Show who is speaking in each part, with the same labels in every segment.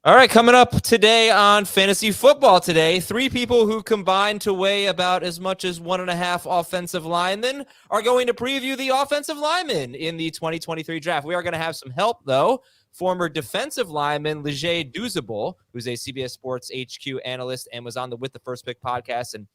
Speaker 1: All right, coming up today on Fantasy Football Today, 3 people who combine to weigh about as much as 1.5 offensive linemen are going to preview the offensive linemen in the 2023 draft. We are going to have some help, though. Former defensive lineman Leger Douzable, who's a CBS Sports HQ analyst and was on the With the First Pick podcast and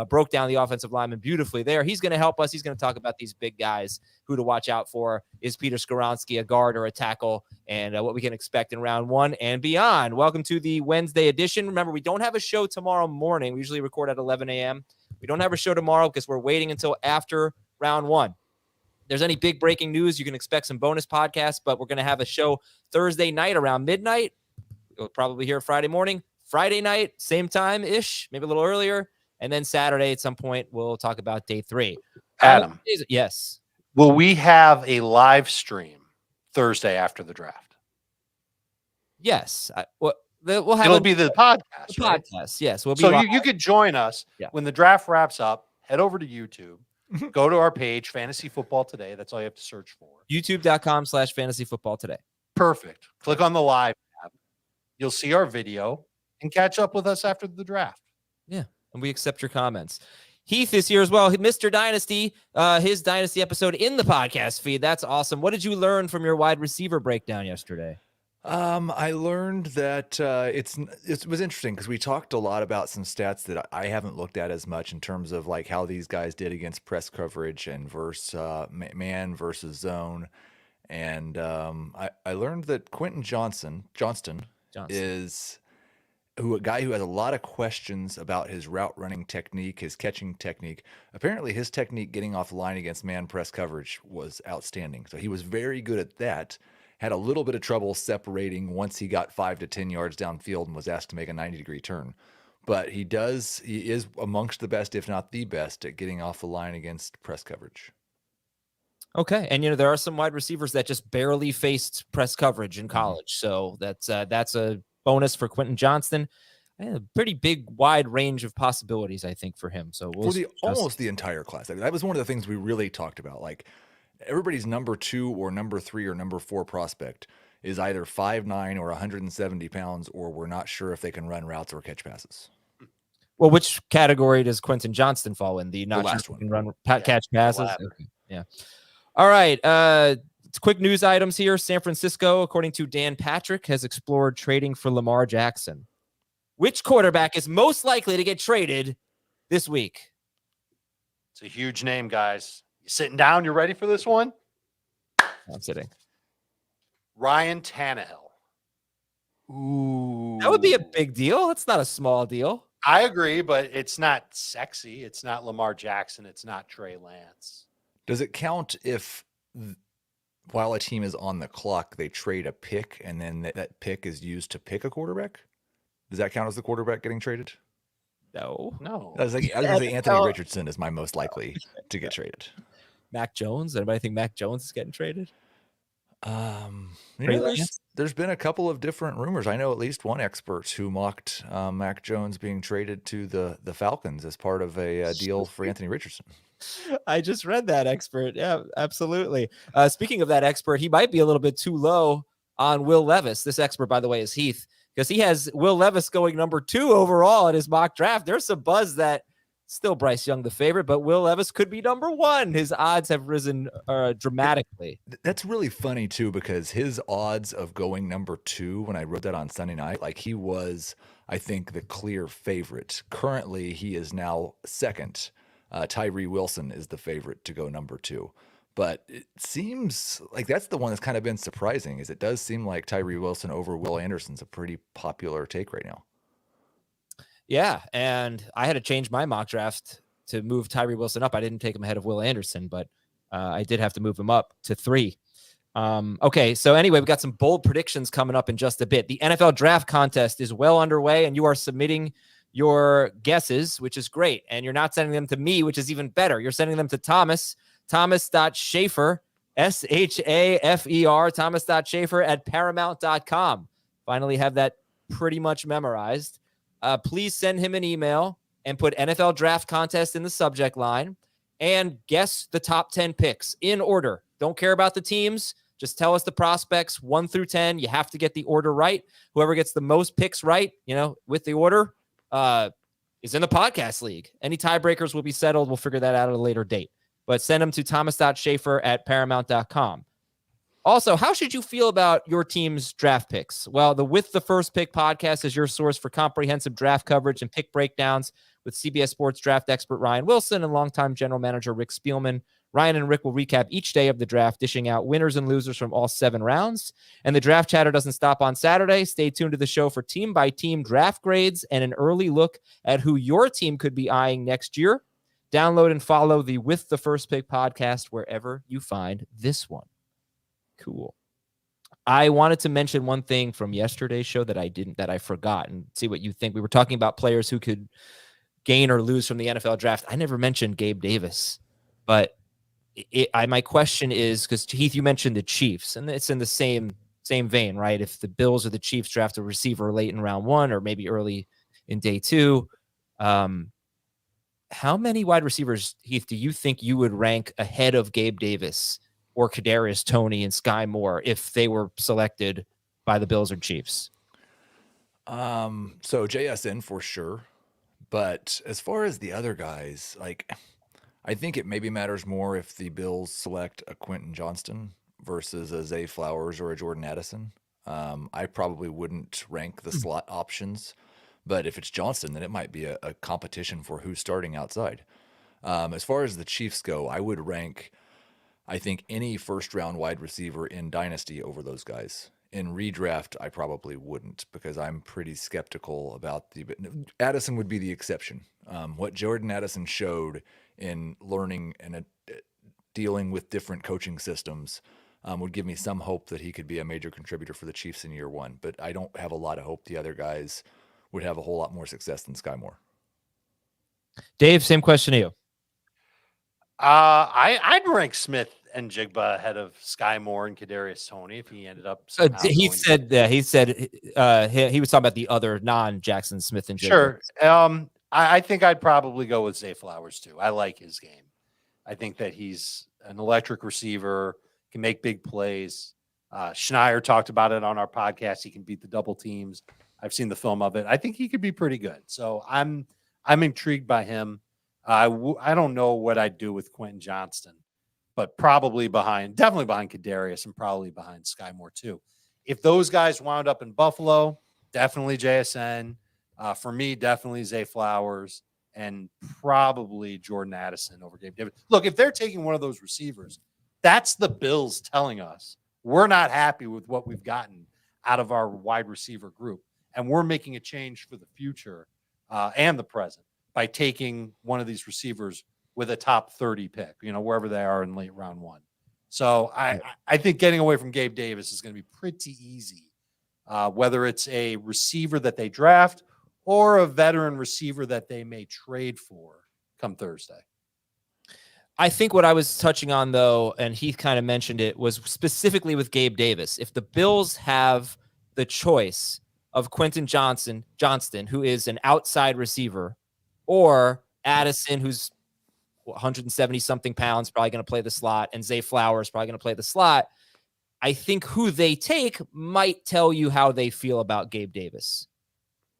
Speaker 1: broke down the offensive lineman beautifully there. He's going to help us. He's going to talk about these big guys, who to watch out for. Is Peter Skoronski a guard or a tackle? And what we can expect in round 1 and beyond. Welcome to the Wednesday edition. Remember, we don't have a show tomorrow morning. We usually record at 11 a.m. We don't have a show tomorrow because we're waiting until after round 1. If there's any big breaking news, you can expect some bonus podcasts, but we're going to have a show Thursday night around midnight. You'll probably hear Friday morning. Friday night, same time-ish, maybe a little earlier. And then Saturday at some point, we'll talk about day 3.
Speaker 2: Adam.
Speaker 1: Yes.
Speaker 2: Will we have a live stream Thursday after the draft?
Speaker 1: Yes. We'll have
Speaker 2: It'll be the podcast. Right?
Speaker 1: Podcast. Yes. We'll be
Speaker 2: so you could join us when the draft wraps up. Head over to YouTube. Go to our page, Fantasy Football Today. That's all you have to search for.
Speaker 1: YouTube.com/Fantasy Football Today.
Speaker 2: Perfect. Click on the live tab. You'll see our video and catch up with us after the draft.
Speaker 1: Yeah. And we accept your comments. Heath is here as well. Mr. Dynasty, his Dynasty episode in the podcast feed. That's awesome. What did you learn from your wide receiver breakdown yesterday?
Speaker 3: I learned that it was interesting because we talked a lot about some stats that I haven't looked at as much in terms of like how these guys did against press coverage and versus man versus zone. And I learned that Quentin Johnston is a guy who has a lot of questions about his route running technique, his catching technique. Apparently his technique getting off the line against man press coverage was outstanding. So he was very good at that. Had a little bit of trouble separating once he got 5 to 10 yards downfield and was asked to make a 90-degree turn. But he is amongst the best, if not the best, at getting off the line against press coverage.
Speaker 1: Okay. And, there are some wide receivers that just barely faced press coverage in college. So that's a bonus for Quentin Johnston. A pretty big, wide range of possibilities, I think, for him. So
Speaker 3: almost the entire class. That was one of the things we really talked about. Like, everybody's number 2 or number 3 or number 4 prospect is either 5'9" or 170 pounds, or we're not sure if they can run routes or catch passes.
Speaker 1: Well, which category does Quentin Johnston fall in? The
Speaker 3: last
Speaker 1: sure
Speaker 3: one.
Speaker 1: Can run catch passes? Okay. Yeah. All right. Quick news items here. San Francisco, according to Dan Patrick, has explored trading for Lamar Jackson. Which quarterback is most likely to get traded this week?
Speaker 2: It's a huge name, guys. You sitting down? You ready for this one?
Speaker 1: I'm sitting.
Speaker 2: Ryan Tannehill.
Speaker 3: Ooh.
Speaker 1: That would be a big deal. It's not a small deal.
Speaker 2: I agree, but it's not sexy. It's not Lamar Jackson. It's not Trey Lance.
Speaker 3: Does it count if, while a team is on the clock, they trade a pick and then that pick is used to pick a quarterback? Does that count as the quarterback getting traded?
Speaker 1: No.
Speaker 3: I was going to say Anthony Richardson is my most likely to get traded.
Speaker 1: Mac Jones? Anybody think Mac Jones is getting traded?
Speaker 3: There's been a couple of different rumors. I know at least one expert who mocked Mac Jones being traded to the Falcons as part of a deal for Anthony Richardson.
Speaker 1: I just read that expert. Yeah, absolutely. Speaking of that expert, he might be a little bit too low on Will Levis. This expert, by the way, is Heath, because he has Will Levis going number 2 overall in his mock draft. There's some buzz that still Bryce Young the favorite, but Will Levis could be number 1. His odds have risen dramatically.
Speaker 3: That's really funny too, because his odds of going number 2, when I wrote that on Sunday night, like he was, I think, the clear favorite. Currently, he is now second. Tyree Wilson is the favorite to go number 2. But it seems like that's the one that's kind of been surprising, is it does seem like Tyree Wilson over Will Anderson's a pretty popular take right now.
Speaker 1: Yeah, and I had to change my mock draft to move Tyree Wilson up. I didn't take him ahead of Will Anderson, but I did have to move him up to 3. Okay, so anyway, we've got some bold predictions coming up in just a bit. The NFL Draft Contest is well underway, and you are submitting your guesses, which is great. And you're not sending them to me, which is even better. You're sending them to Thomas.Schaefer, Schafer, Thomas.Schaefer at paramount.com. Finally have that pretty much memorized. Please send him an email and put NFL Draft Contest in the subject line and guess the top 10 picks in order. Don't care about the teams. Just tell us the prospects 1 through 10. You have to get the order right. Whoever gets the most picks right, with the order, is in the podcast league. Any tiebreakers will be settled. We'll figure that out at a later date. But send them to thomas.schaefer@paramount.com. Also, how should you feel about your team's draft picks? Well, the With the First Pick podcast is your source for comprehensive draft coverage and pick breakdowns with CBS Sports draft expert Ryan Wilson and longtime general manager Rick Spielman. Ryan and Rick will recap each day of the draft, dishing out winners and losers from all 7 rounds. And the draft chatter doesn't stop on Saturday. Stay tuned to the show for team-by-team draft grades and an early look at who your team could be eyeing next year. Download and follow the With the First Pick podcast wherever you find this one. Cool. I wanted to mention one thing from yesterday's show that I forgot, and see what you think. We were talking about players who could gain or lose from the NFL draft. I never mentioned Gabe Davis, but my question is, because Heath, you mentioned the Chiefs, and it's in the same vein, right? If the Bills or the Chiefs draft a receiver late in round 1 or maybe early in day 2, how many wide receivers, Heath, do you think you would rank ahead of Gabe Davis or Kadarius Toney and Skyy Moore if they were selected by the Bills or Chiefs?
Speaker 3: So JSN for sure. But as far as the other guys, I think it maybe matters more if the Bills select a Quentin Johnston versus a Zay Flowers or a Jordan Addison. I probably wouldn't rank the slot options, but if it's Johnston, then it might be a competition for who's starting outside. As far as the Chiefs go, I would rank, I think, any first-round wide receiver in Dynasty over those guys. In redraft, I probably wouldn't, because I'm pretty skeptical about Addison would be the exception. What Jordan Addison showed in learning and dealing with different coaching systems would give me some hope that he could be a major contributor for the Chiefs in year 1. But I don't have a lot of hope the other guys would have a whole lot more success than Skyy Moore.
Speaker 1: Dave, same question to you.
Speaker 2: I'd rank Smith-Njigba ahead of Skyy Moore and Kadarius Toney if he ended up.
Speaker 1: He said he was talking about the other non-Jaxon Smith-Njigba.
Speaker 2: Sure. I think I'd probably go with Zay Flowers too. I like his game. I think that he's an electric receiver, can make big plays. Schneier talked about it on our podcast. He can beat the double teams. I've seen the film of it. I think he could be pretty good. So I'm intrigued by him. I don't know what I'd do with Quentin Johnston, but definitely behind Kadarius and probably behind Skyy Moore too. If those guys wound up in Buffalo, definitely JSN. For me, definitely Zay Flowers and probably Jordan Addison over Gabe Davis. Look, if they're taking one of those receivers, that's the Bills telling us we're not happy with what we've gotten out of our wide receiver group, and we're making a change for the future and the present by taking one of these receivers with a top 30 pick, wherever they are in late round 1. So I think getting away from Gabe Davis is going to be pretty easy, whether it's a receiver that they draft or a veteran receiver that they may trade for come Thursday.
Speaker 1: I think what I was touching on, though, and Heath kind of mentioned it, was specifically with Gabe Davis. If the Bills have the choice of Quentin Johnston, who is an outside receiver, or Addison, who's 170-something pounds, probably going to play the slot, and Zay Flowers, probably going to play the slot, I think who they take might tell you how they feel about Gabe Davis.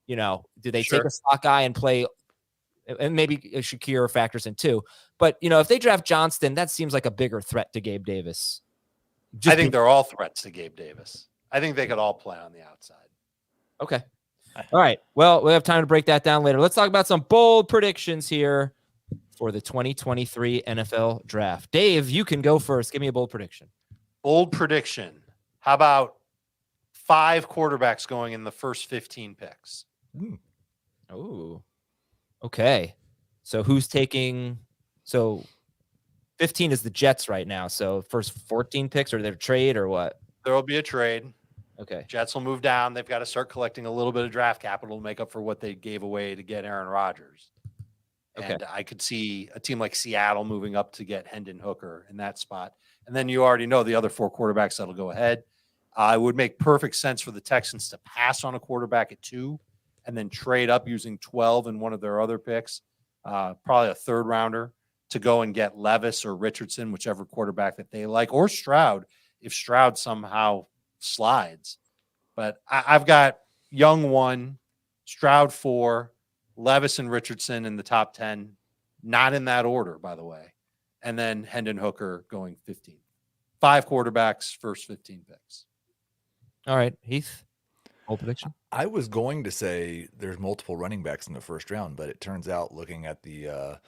Speaker 1: Do they take a slot guy and play, and maybe Shakir factors in too. But, if they draft Johnston, that seems like a bigger threat to Gabe Davis.
Speaker 2: I think they're all threats to Gabe Davis. I think they could all play on the outside.
Speaker 1: Okay. All right. Well, we have time to break that down later. Let's talk about some bold predictions here for the 2023 NFL Draft. Dave, you can go first. Give me a bold prediction.
Speaker 2: Bold prediction. How about 5 quarterbacks going in the first 15 picks?
Speaker 1: Oh, okay. So who's taking? So 15 is the Jets right now. So first 14 picks, or their trade, or what?
Speaker 2: There will be a trade.
Speaker 1: Okay.
Speaker 2: Jets will move down. They've got to start collecting a little bit of draft capital to make up for what they gave away to get Aaron Rodgers. Okay. And I could see a team like Seattle moving up to get Hendon Hooker in that spot. And then you already know the other 4 quarterbacks that'll go ahead. It would make perfect sense for the Texans to pass on a quarterback at 2 and then trade up using 12 in one of their other picks, probably a 3rd rounder, to go and get Levis or Richardson, whichever quarterback that they like, or Stroud if Stroud somehow slides. But I've got Young 1, Stroud 4, Levis and Richardson in the top 10, not in that order, by the way. And then Hendon Hooker going 15. 5 quarterbacks, first 15 picks.
Speaker 1: All right, Heath, whole prediction.
Speaker 3: I was going to say there's multiple running backs in the first round, but it turns out, looking at the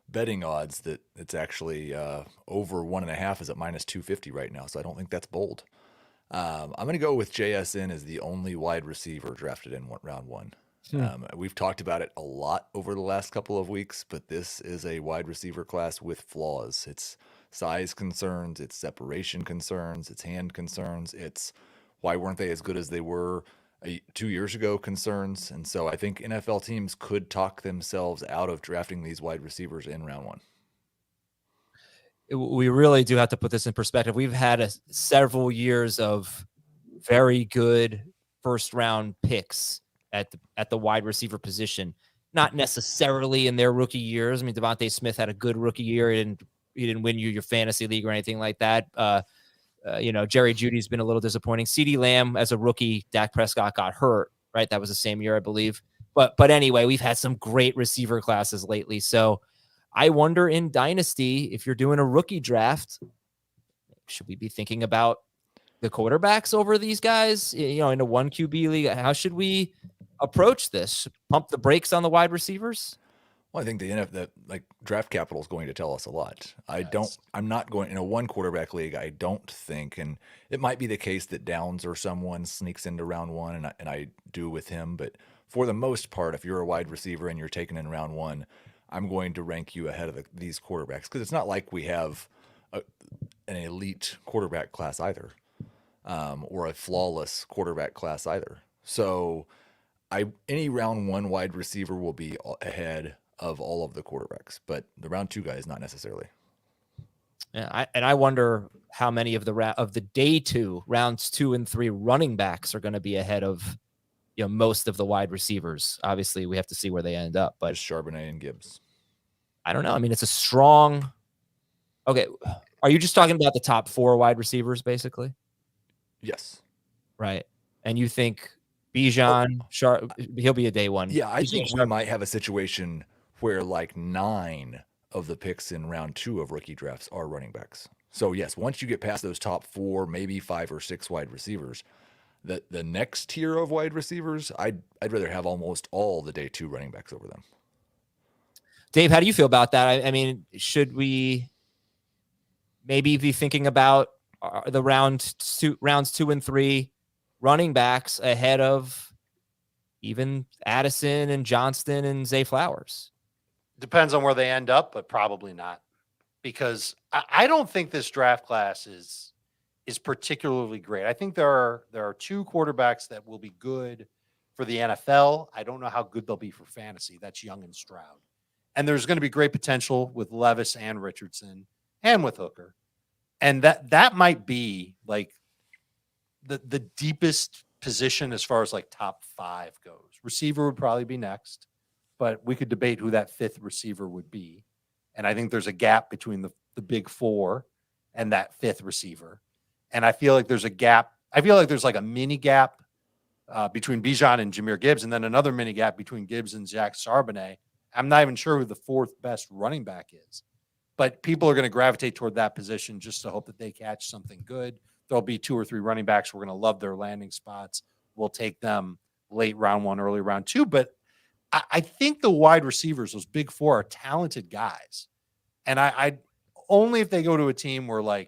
Speaker 3: betting odds, that it's actually over 1.5 is at -250 right now. So I don't think that's bold. I'm going to go with JSN as the only wide receiver drafted in round 1. We've talked about it a lot over the last couple of weeks, but this is a wide receiver class with flaws. It's size concerns, it's separation concerns, it's hand concerns, it's why weren't they as good as they were 2 years ago concerns. And so I think NFL teams could talk themselves out of drafting these wide receivers in round 1.
Speaker 1: We really do have to put this in perspective. We've had several years of very good first round picks at the wide receiver position, not necessarily in their rookie years. I mean, Devontae Smith had a good rookie year. He didn't win your fantasy league or anything like that. Jerry Jeudy's been a little disappointing. CeeDee Lamb as a rookie, Dak Prescott got hurt, right? That was the same year, I believe. But anyway, we've had some great receiver classes lately. So I wonder, in Dynasty, if you're doing a rookie draft, should we be thinking about the quarterbacks over these guys? In a 1 QB league, how should we approach this? Pump the brakes on the wide receivers?
Speaker 3: Well, I think the draft capital is going to tell us a lot. I'm not going in a 1 quarterback league. I don't think, and it might be the case that Downs or someone sneaks into round 1 and I do with him. But for the most part, if you're a wide receiver and you're taken in round 1, I'm going to rank you ahead of these quarterbacks, because it's not like we have an elite quarterback class either, or a flawless quarterback class either. So any round 1 wide receiver will be ahead of all of the quarterbacks, but the round 2 guys not necessarily.
Speaker 1: Yeah, I wonder how many of the day 2 rounds 2 and 3 running backs are going to be ahead of most of the wide receivers. Obviously, we have to see where they end up, but
Speaker 3: just Charbonnet and Gibbs.
Speaker 1: I don't know. I mean, it's a strong. Okay, are you just talking about the top 4 wide receivers, basically?
Speaker 3: Yes.
Speaker 1: Right, and you think Bijan, he'll be a day 1?
Speaker 3: Yeah, I think we might have a situation where 9 of the picks in round 2 of rookie drafts are running backs. So yes, once you get past those top 4, maybe 5 or 6 wide receivers, the next tier of wide receivers, I'd rather have almost all the day 2 running backs over them.
Speaker 1: Dave, how do you feel about that? I mean, should we maybe be thinking about the rounds 2 and 3 running backs ahead of even Addison and Johnston and Zay Flowers?
Speaker 2: Depends on where they end up, but probably not, because I don't think this draft class is particularly great. I think there are 2 quarterbacks that will be good for the NFL. I don't know how good they'll be for fantasy. That's Young and Stroud. And there's going to be great potential with Levis and Richardson and with Hooker. And that might be the deepest position as far as top 5 goes. Receiver would probably be next, but we could debate who that 5th receiver would be. And I think there's a gap between the big 4 and that 5th receiver. And I feel like there's a gap. I feel like there's a mini gap between Bijan and Jahmyr Gibbs, and then another mini gap between Gibbs and Jaxon Charbonnet. I'm not even sure who the 4th best running back is, but people are going to gravitate toward that position just to hope that they catch something good. There'll be 2 or 3 running backs. We're going to love their landing spots. We'll take them late round 1, early round 2. But I think the wide receivers, those big 4, are talented guys. And I only if they go to a team where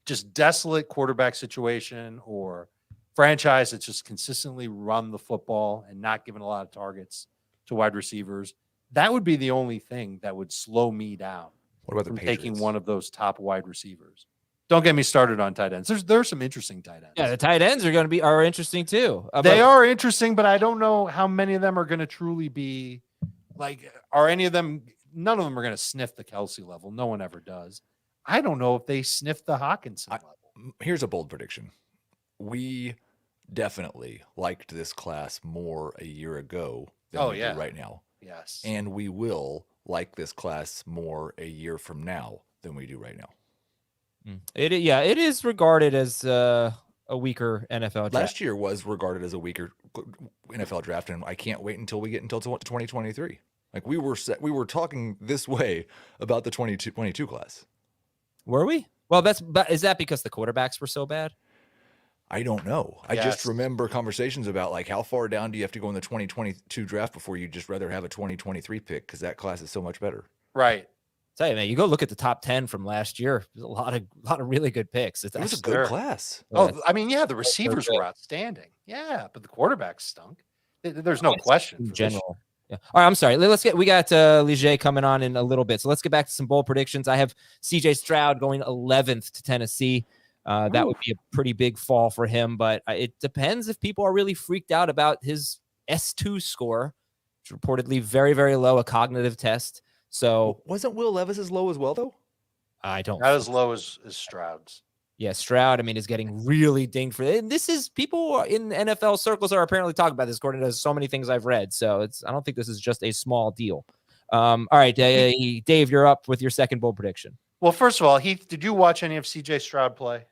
Speaker 2: just desolate quarterback situation or franchise that's just consistently run the football and not given a lot of targets to wide receivers, that would be the only thing that would slow me down.
Speaker 3: What about the Patriots?
Speaker 2: Taking one of those top wide receivers? Don't get me started on tight ends. There's some interesting tight ends.
Speaker 1: Yeah, the tight ends are interesting too.
Speaker 2: They are interesting, but I don't know how many of them are going to truly be are any of them? None of them are going to sniff the Kelsey level. No one ever does. I don't know if they sniff the Hawkinson level.
Speaker 3: Here's a bold prediction. We definitely liked this class more a year ago than we do right now.
Speaker 2: Yes.
Speaker 3: And we will like this class more a year from now than we do right now.
Speaker 1: It is regarded as a weaker NFL draft.
Speaker 3: Last year was regarded as a weaker NFL draft, and I can't wait until we get until 2023. Like we were talking this way about the 22 class.
Speaker 1: Were we? Well, is that because the quarterbacks were so bad?
Speaker 3: I don't know.
Speaker 2: Yes.
Speaker 3: I just remember conversations about like how far down do you have to go in the 2022 draft before you just rather have a 2023 pick because that class is so much better.
Speaker 2: Right.
Speaker 1: Tell you, man, you go look at the top 10 from last year. There's a lot of really good picks.
Speaker 3: It was a good class.
Speaker 2: Oh, I mean, yeah, the receivers were outstanding. Yeah, but the quarterbacks stunk. There's no question.
Speaker 1: In general. Yeah. All right, I'm sorry. We got Ligier coming on in a little bit. So let's get back to some bold predictions. I have CJ Stroud going 11th to Tennessee. That would be a pretty big fall for him, but it depends if people are really freaked out about his S2 score, which is reportedly very, very low, a cognitive test. So
Speaker 3: wasn't Will Levis as low as well, though?
Speaker 1: I don't.
Speaker 2: Not as low as Stroud's.
Speaker 1: Yeah, Stroud, I mean, is getting really dinged for it. And this is people in NFL circles are apparently talking about this, according to so many things I've read. So I don't think this is just a small deal. All right, Dave, you're up with your second bold prediction.
Speaker 2: Well, first of all, Heath, did you watch any of CJ Stroud play?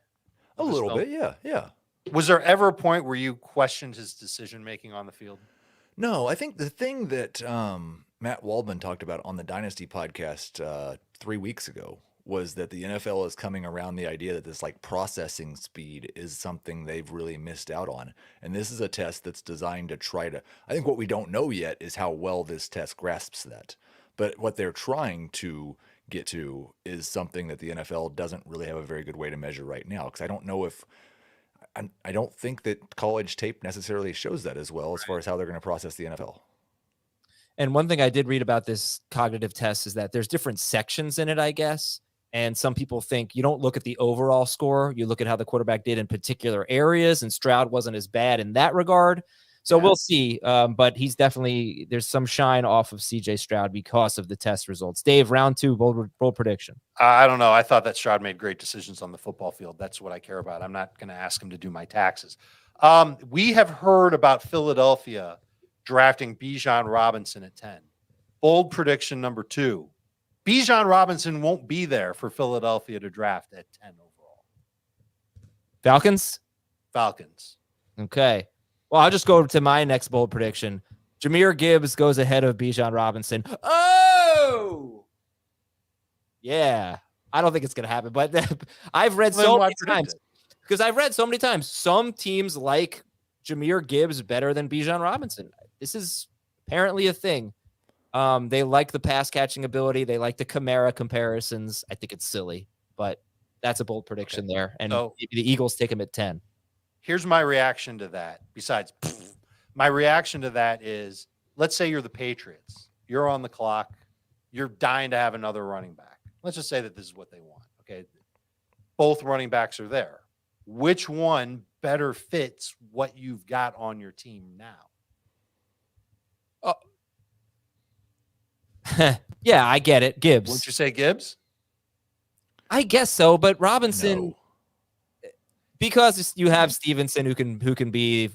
Speaker 3: A little bit, yeah.
Speaker 2: Was there ever a point where you questioned his decision-making on the field?
Speaker 3: No, I think the thing that Matt Waldman talked about on the Dynasty podcast 3 weeks ago was that the NFL is coming around the idea that this like processing speed is something they've really missed out on. And this is a test that's designed to I think what we don't know yet is how well this test grasps that. But what they're trying to get to is something that the NFL doesn't really have a very good way to measure right now. Because I don't know I don't think that college tape necessarily shows that as well as far as how they're going to process the NFL.
Speaker 1: And one thing I did read about this cognitive test is that there's different sections in it, I guess. And some people think you don't look at the overall score. You look at how the quarterback did in particular areas, and Stroud wasn't as bad in that regard. So we'll see. But he's definitely, there's some shine off of CJ Stroud because of the test results. Dave, round 2, bold prediction.
Speaker 2: I don't know. I thought that Stroud made great decisions on the football field. That's what I care about. I'm not going to ask him to do my taxes. We have heard about Philadelphia drafting Bijan Robinson at 10. Bold prediction number 2. Bijan Robinson won't be there for Philadelphia to draft at 10 overall.
Speaker 1: Falcons? Okay. Well, I'll just go to my next bold prediction. Jahmyr Gibbs goes ahead of Bijan Robinson. Oh! Yeah. I don't think it's going to happen, but I've read so many times. Because I've read so many times, some teams like Jahmyr Gibbs better than Bijan Robinson. This is apparently a thing. They like the pass catching ability. They like the Kamara comparisons. I think it's silly, but that's a bold prediction there. And maybe the Eagles take him at 10.
Speaker 2: Here's my reaction to that. Besides, my reaction to that is, let's say you're the Patriots. You're on the clock. You're dying to have another running back. Let's just say that this is what they want. Okay. Both running backs are there. Which one better fits what you've got on your team now?
Speaker 1: Yeah, I get it. Gibbs.
Speaker 2: Wouldn't you say Gibbs?
Speaker 1: I guess so, but Robinson, because you have Stevenson who can be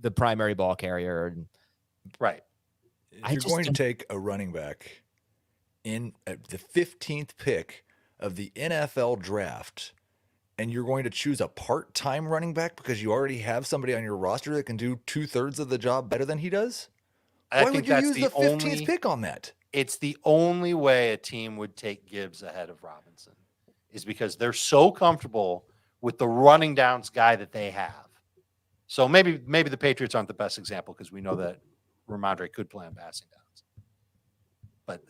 Speaker 1: the primary ball carrier.
Speaker 2: Right.
Speaker 3: If you're going to take a running back in the 15th pick of the NFL draft, and you're going to choose a part-time running back because you already have somebody on your roster that can do 2/3 of the job better than he does? Why would you use the 15th pick on that?
Speaker 2: It's the only way a team would take Gibbs ahead of Robinson is because they're so comfortable with the running downs guy that they have. So maybe the Patriots aren't the best example because we know that Ramondre could play on passing downs. But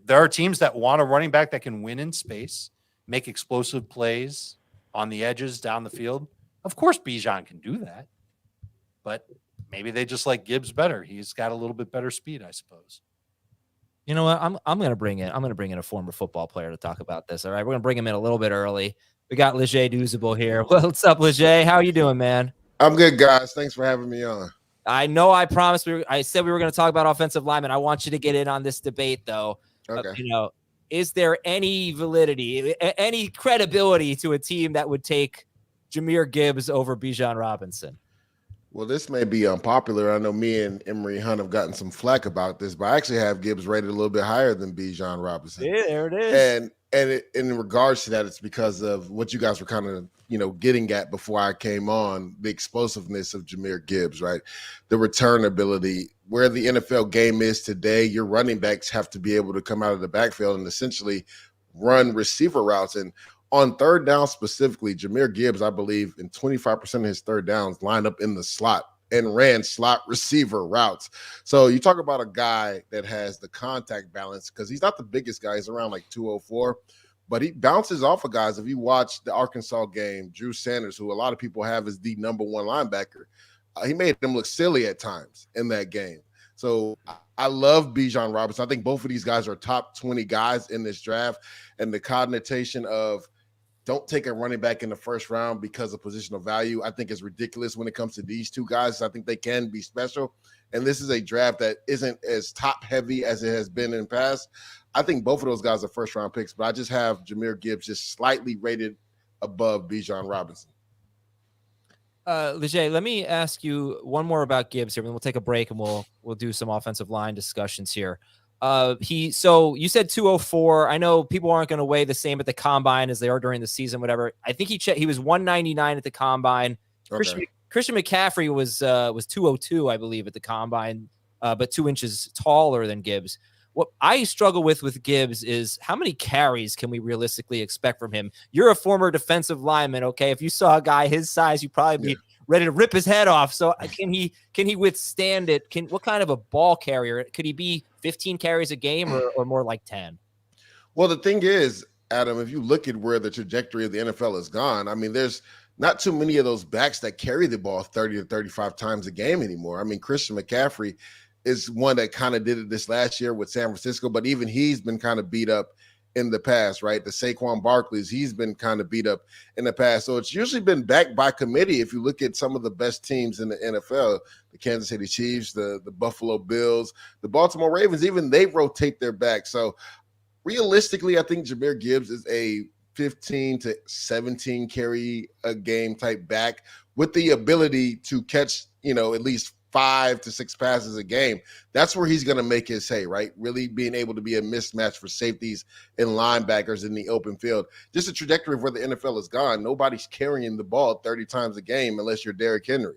Speaker 2: there are teams that want a running back that can win in space, make explosive plays on the edges down the field. Of course, Bijan can do that. But maybe they just like Gibbs better. He's got a little bit better speed, I suppose.
Speaker 1: You know what? I'm gonna bring in a former football player to talk about this. All right, we're gonna bring him in a little bit early. We got Leger Duzable here. What's up, Leger? How are you doing, man?
Speaker 4: I'm good, guys. Thanks for having me on.
Speaker 1: I know I promised I said we were going to talk about offensive linemen. I want you to get in on this debate, though.
Speaker 4: Okay.
Speaker 1: Is there any validity, any credibility to a team that would take Jahmyr Gibbs over Bijan Robinson?
Speaker 4: Well, this may be unpopular. I know me and Emory Hunt have gotten some flack about this, but I actually have Gibbs rated a little bit higher than Bijan Robinson.
Speaker 1: Yeah, there it is.
Speaker 4: And in regards to that, it's because of what you guys were kind of, getting at before I came on, the explosiveness of Jahmyr Gibbs, right? The return ability. Where the NFL game is today, your running backs have to be able to come out of the backfield and essentially run receiver routes. And on third down specifically, Jahmyr Gibbs, I believe, in 25% of his third downs lined up in the slot and ran slot receiver routes. So you talk about a guy that has the contact balance, because he's not the biggest guy. He's around like 204, but he bounces off of guys. If you watch the Arkansas game, Drew Sanders, who a lot of people have as the number one linebacker, he made him look silly at times in that game. So I love Bijan Robinson. I think both of these guys are top 20 guys in this draft. And the connotation of don't take a running back in the first round because of positional value, I think is ridiculous when it comes to these two guys. I think they can be special. And this is a draft that isn't as top heavy as it has been in the past. I think both of those guys are first round picks, but I just have Jahmyr Gibbs just slightly rated above Bijan Robinson.
Speaker 1: Leger, let me ask you one more about Gibbs here, and then we'll take a break and we'll do some offensive line discussions here. So you said 204. I know people aren't going to weigh the same at the combine as they are during the season, whatever. I think he was 199 at the combine. Okay. Christian McCaffrey was 202, I believe, at the combine, but 2 inches taller than Gibbs. What I struggle with Gibbs is how many carries can we realistically expect from him? You're a former defensive lineman, okay? If you saw a guy his size, you'd probably be ready to rip his head off. So can he withstand it? What kind of a ball carrier? Could he be 15 carries a game or more like 10?
Speaker 4: Well, the thing is, Adam, if you look at where the trajectory of the NFL has gone, I mean, there's not too many of those backs that carry the ball 30 to 35 times a game anymore. I mean, Christian McCaffrey is one that kind of did it this last year with San Francisco, but even he's been kind of beat up in the past, right? The Saquon Barkleys, he's been kind of beat up in the past. So it's usually been backed by committee. If you look at some of the best teams in the NFL, the Kansas City Chiefs, the Buffalo Bills, the Baltimore Ravens, even they rotate their back. So realistically, I think Jahmyr Gibbs is a 15 to 17 carry a game type back with the ability to catch, at least 5 to 6 passes a game. That's where he's going to make his hay, right? Really being able to be a mismatch for safeties and linebackers in the open field. Just the trajectory of where the NFL has gone. Nobody's carrying the ball 30 times a game unless you're Derrick Henry.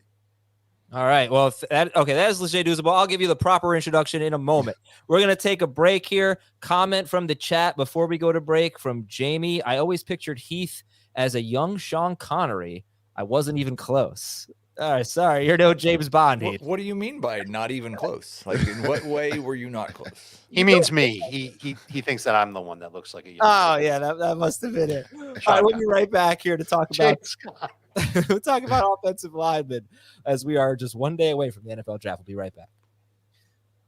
Speaker 1: All right. Well, that is Leger Douzable. I'll give you the proper introduction in a moment. We're going to take a break here. Comment from the chat before we go to break from Jamie. I always pictured Heath as a young Sean Connery. I wasn't even close. All right, sorry, you're no James Bond.
Speaker 3: What do you mean by not even close? Like, in what way were you not close?
Speaker 2: He means me. He thinks that I'm the one that looks like a young
Speaker 1: man. Yeah, that must have been it. All right, we'll be right back here to talk about we'll talk about offensive linemen as we are just one day away from the NFL draft. We'll be right back.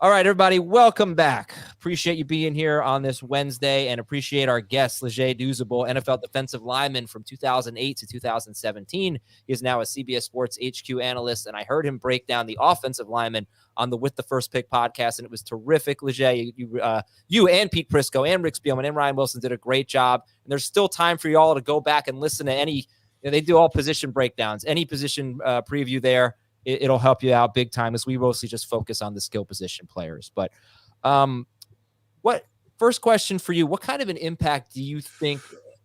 Speaker 1: All right, everybody, welcome back. Appreciate you being here on this Wednesday and appreciate our guest, Leger Douzable, NFL defensive lineman from 2008 to 2017. He is now a CBS Sports HQ analyst, and I heard him break down the offensive lineman on the With the First Pick podcast, and it was terrific, Leger. You and Pete Prisco and Rick Spielman and Ryan Wilson did a great job, and there's still time for you all to go back and listen to any they do all position breakdowns, any position preview there. It'll help you out big time as we mostly just focus on the skill position players. But first question for you, what kind of an impact do you think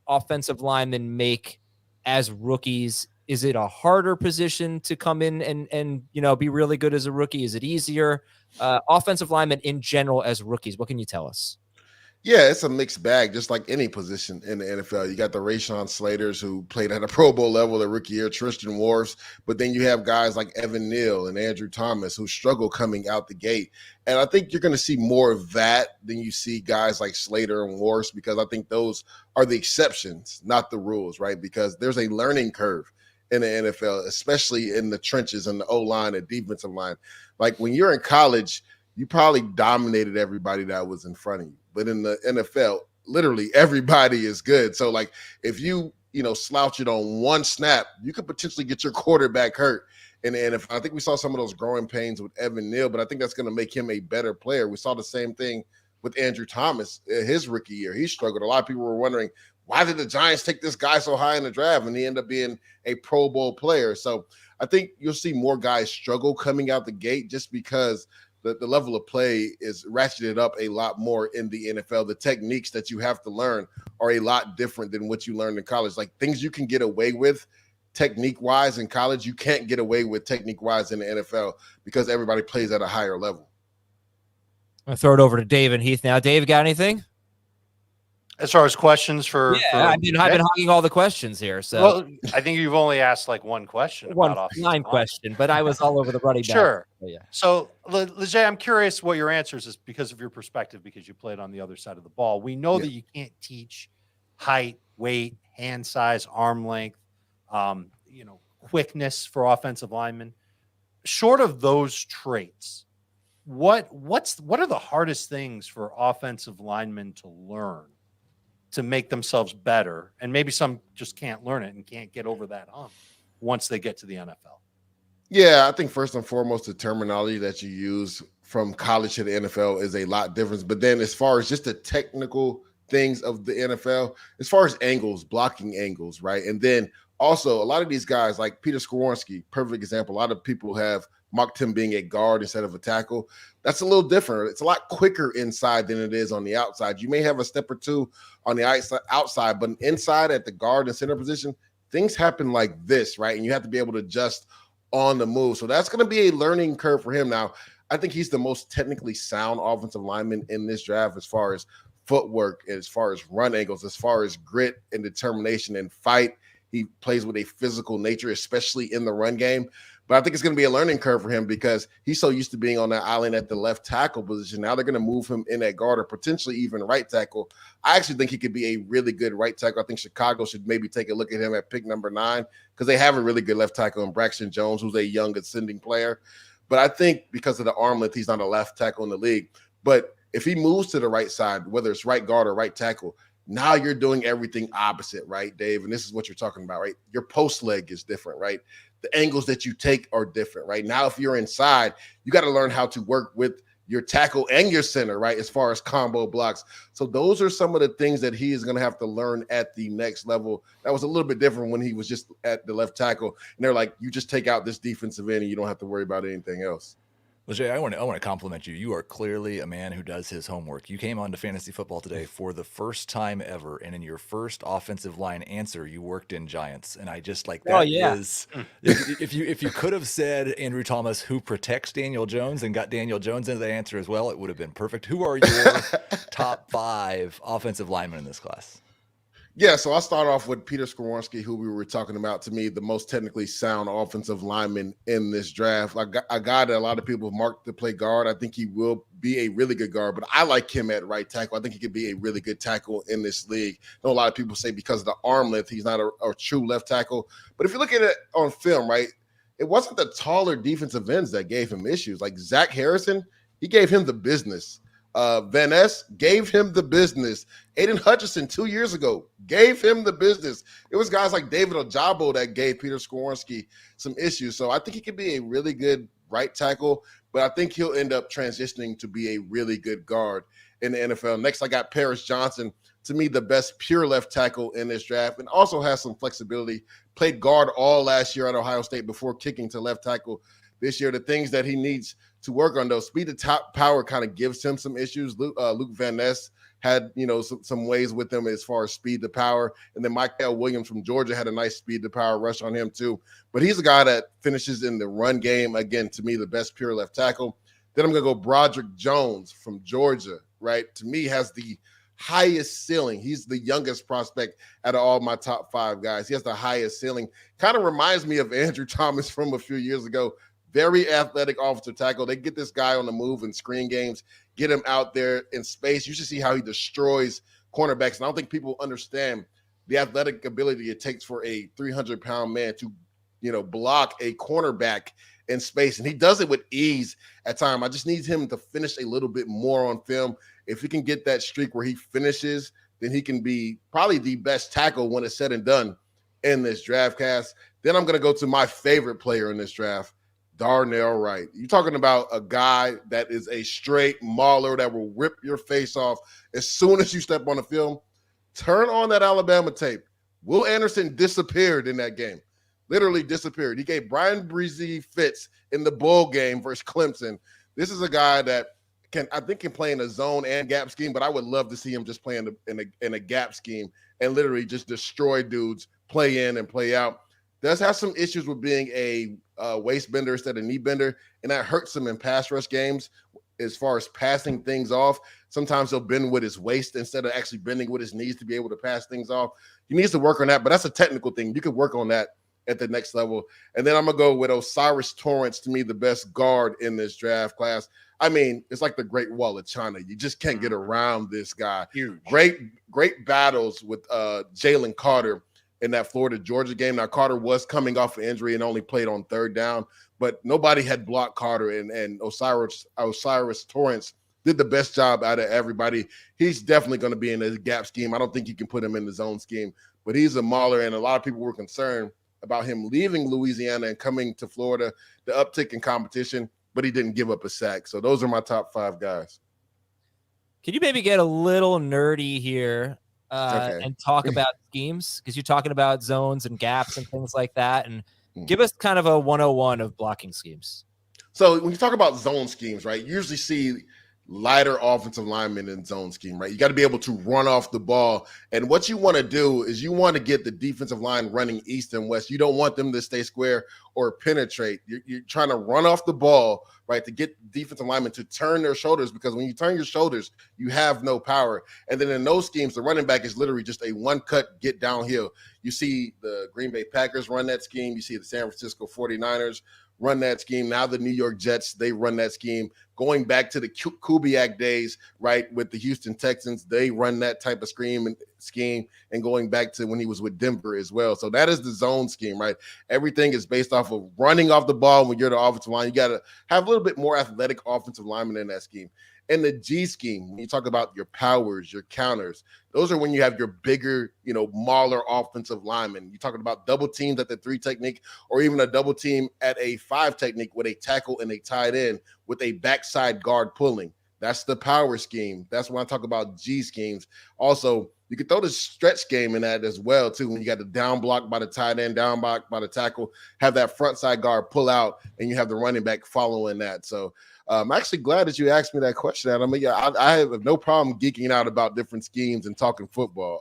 Speaker 1: offensive linemen make as rookies? Is it a harder position to come in and be really good as a rookie? Is it easier? Offensive linemen in general as rookies, what can you tell us?
Speaker 4: Yeah, it's a mixed bag, just like any position in the NFL. You got the Rashawn Slaters who played at a Pro Bowl level their rookie year, Tristan Wirfs, but then you have guys like Evan Neal and Andrew Thomas who struggle coming out the gate. And I think you're going to see more of that than you see guys like Slater and Wirfs, because I think those are the exceptions, not the rules, right? Because there's a learning curve in the NFL, especially in the trenches and the O-line and defensive line. Like when you're in college, you probably dominated everybody that was in front of you. But in the NFL, literally everybody is good. So, like, if you slouch it on one snap, you could potentially get your quarterback hurt. And if I think we saw some of those growing pains with Evan Neal, but I think that's going to make him a better player. We saw the same thing with Andrew Thomas his rookie year. He struggled. A lot of people were wondering, why did the Giants take this guy so high in the draft? And he ended up being a Pro Bowl player. So I think you'll see more guys struggle coming out the gate just because the level of play is ratcheted up a lot more in the NFL. The techniques that you have to learn are a lot different than what you learned in college. Like things you can get away with technique-wise in college, you can't get away with technique-wise in the NFL because everybody plays at a higher level.
Speaker 1: I'm going to throw it over to Dave and Heath now. Dave, got anything?
Speaker 2: As far as questions for
Speaker 1: I've been hogging all the questions here. So
Speaker 2: well, I think you've only asked like one question.
Speaker 1: Line question, but I was all over the running back.
Speaker 2: Sure.
Speaker 1: So, yeah.
Speaker 2: So, Leger, I'm curious what your answers is because of your perspective, because you played on the other side of the ball. We know that you can't teach height, weight, hand size, arm length, quickness for offensive linemen. Short of those traits, what are the hardest things for offensive linemen to learn to make themselves better? And maybe some just can't learn it and can't get over that hump once they get to the NFL.
Speaker 4: Yeah, I think first and foremost, the terminology that you use from college to the NFL is a lot different. But then as far as just the technical things of the NFL, as far as angles, blocking angles, right? And then also a lot of these guys like Peter Skoronski, perfect example. A lot of people have mocked him being a guard instead of a tackle. That's a little different. It's a lot quicker inside than it is on the outside. You may have a step or two on the outside, but inside at the guard and center position, things happen like this, right? And you have to be able to adjust on the move. So that's going to be a learning curve for him. Now, I think he's the most technically sound offensive lineman in this draft as far as footwork, as far as run angles, as far as grit and determination and fight. He plays with a physical nature, especially in the run game. But I think it's going to be a learning curve for him because he's so used to being on that island at the left tackle position. Now they're going to move him in at guard or potentially even right tackle. I actually think he could be a really good right tackle. I think Chicago should maybe take a look at him at pick number 9 because they have a really good left tackle in Braxton Jones, who's a young ascending player. But I think because of the arm length, he's not a left tackle in the league. But if he moves to the right side, whether it's right guard or right tackle, now you're doing everything opposite, right, Dave? And this is what you're talking about, right? Your post leg is different, right? The angles that you take are different, right? Now, if you're inside, you got to learn how to work with your tackle and your center, right, as far as combo blocks. So those are some of the things that he is going to have to learn at the next level. That was a little bit different when he was just at the left tackle. And they're like, you just take out this defensive end and you don't have to worry about anything else.
Speaker 3: Well, Jay, I want to compliment you. You are clearly a man who does his homework. You came on to Fantasy Football today for the first time ever, and in your first offensive line answer, you worked in Giants, and I just like that.
Speaker 1: Oh, yeah.
Speaker 3: Is if you could have said Andrew Thomas, who protects Daniel Jones, and got Daniel Jones into the answer as well, it would have been perfect. Who are your top 5 offensive linemen in this class?
Speaker 4: Yeah, so I'll start off with Peter Skoronski, who we were talking about, to me, the most technically sound offensive lineman in this draft. A guy that a lot of people have marked to play guard. I think he will be a really good guard, but I like him at right tackle. I think he could be a really good tackle in this league. I know a lot of people say because of the arm length, he's not a true left tackle. But if you look at it on film, right, it wasn't the taller defensive ends that gave him issues. Like Zach Harrison, he gave him the business. Van Ness gave him the business. Aiden Hutchinson 2 years ago gave him the business. It was guys like David Ojabo that gave Peter Skoronski some issues. So I think he could be a really good right tackle, but I think he'll end up transitioning to be a really good guard in the NFL. Next, I got Paris Johnson, to me, the best pure left tackle in this draft, and also has some flexibility. Played guard all last year at Ohio State before kicking to left tackle this year. The things that he needs to work on, though, speed to top power kind of gives him some issues. Luke Van Ness had, some ways with him as far as speed to power. And then Michael Williams from Georgia had a nice speed to power rush on him too. But he's a guy that finishes in the run game. Again, to me, the best pure left tackle. Then I'm going to go Broderick Jones from Georgia, right? To me, has the highest ceiling. He's the youngest prospect out of all my top 5 guys. He has the highest ceiling. Kind of reminds me of Andrew Thomas from a few years ago. Very athletic offensive tackle. They get this guy on the move in screen games, get him out there in space. You should see how he destroys cornerbacks. And I don't think people understand the athletic ability it takes for a 300-pound man to, block a cornerback in space. And he does it with ease at times. I just need him to finish a little bit more on film. If he can get that streak where he finishes, then he can be probably the best tackle when it's said and done in this draft class. Then I'm going to go to my favorite player in this draft, Darnell Wright. You're talking about a guy that is a straight mauler that will rip your face off as soon as you step on the field. Turn on that Alabama tape. Will Anderson disappeared in that game. Literally disappeared. He gave Brian Breezy fits in the bowl game versus Clemson. This is a guy that I think can play in a zone and gap scheme, but I would love to see him just play in a gap scheme and literally just destroy dudes, play in and play out. Does have some issues with being a waist bender instead of knee bender, and that hurts him in pass rush games as far as passing things off. Sometimes he'll bend with his waist instead of actually bending with his knees to be able to pass things off. He needs to work on that, but that's a technical thing. You could work on that at the next level. And then I'm going to go with O'Cyrus Torrence, to me, the best guard in this draft class. I mean, it's like the Great Wall of China. You just can't get around this guy.
Speaker 2: Huge.
Speaker 4: Great battles with Jalen Carter in that Florida-Georgia game. Now, Carter was coming off an injury and only played on third down, but nobody had blocked Carter, and O'Cyrus Torrence did the best job out of everybody. He's definitely going to be in the gap scheme. I don't think you can put him in the zone scheme, but he's a mauler, and a lot of people were concerned about him leaving Louisiana and coming to Florida, the uptick in competition, but he didn't give up a sack. So those are my top 5 guys.
Speaker 1: Can you maybe get a little nerdy here and talk about schemes? Because you're talking about zones and gaps and things like that. And give us kind of a 101 of blocking schemes.
Speaker 4: So when you talk about zone schemes, right, you usually see lighter offensive linemen in zone scheme, right? You got to be able to run off the ball. And what you want to do is you want to get the defensive line running east and west. You don't want them to stay square or penetrate. You're trying to run off the ball, right, to get defensive linemen to turn their shoulders, because when you turn your shoulders, you have no power. And then in those schemes, the running back is literally just a one-cut get downhill. You see the Green Bay Packers run that scheme. You see the San Francisco 49ers run that scheme. Now the New York Jets, they run that scheme. Going back to the Kubiak days, right, with the Houston Texans, they run that type of scheme, and going back to when he was with Denver as well. So that is the zone scheme, right? Everything is based off of running off the ball. When you're the offensive line, you got to have a little bit more athletic offensive linemen in that scheme. And the G scheme, when you talk about your powers, your counters, those are when you have your bigger, mauler offensive linemen. You're talking about double teams at the 3 technique, or even a double team at a 5 technique with a tackle and a tight end with a backside guard pulling. That's the power scheme. That's when I talk about G schemes. Also, you can throw the stretch game in that as well, too, when you got the down block by the tight end, down block by the tackle, have that front side guard pull out, and you have the running back following that. So I'm actually glad that you asked me that question, Adam. I have no problem geeking out about different schemes and talking football.